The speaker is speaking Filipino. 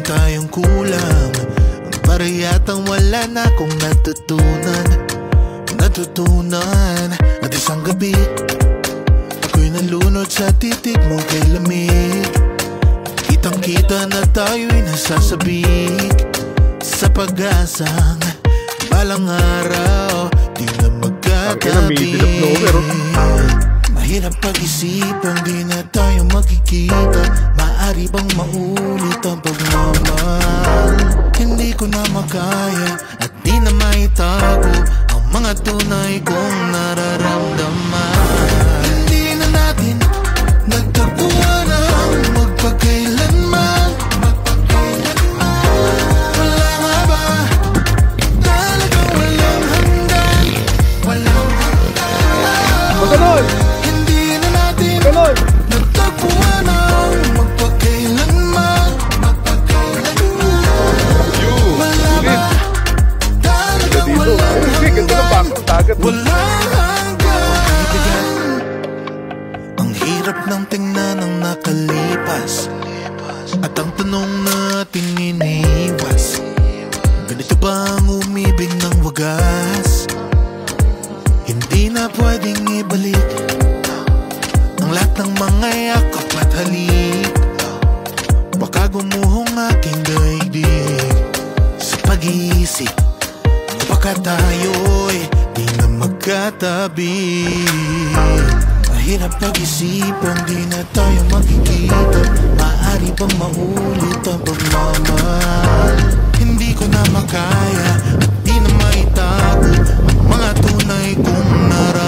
tayong kulang. Para yatang wala na akong natutunan. At isang gabi ako'y nalunod sa titig mo kay lamig. Kitang kita na tayo'y nasasabik sa pag-asang balang araw di na magkatabi. Mahirap pag-isipan, di na tayo magkikita. Maari bang maulit ang pagmamahal? Hindi ko na makaya at di na maitago ang mga tunay kong nararamdaman. Hindi na natin nagtapuan ang magpagkailanman. Wala nga ba? Talagang walang hanggan. Maganon! Ganon! Nagtapuan ang magpagkailanman. Wala ba? Talagang walang hanggan. Walang hanggan. Ang hirap ng tingnan ng nakalipas at ang tanong natin iniwas. Ganito ba ang umibig ng wagas? Hindi na pwedeng ibalik ang lahat ng mga yakap at halik. Baka gumuhong aking daigdig sa pag-iisip. Baka tayo'y di na magkatabi. Mahirap pag-isipan, di na tayo makikita. Maaari bang maulit ang pagmamahal? Hindi ko na makaya at di na maitago ang mga tunay kong nararamdaman.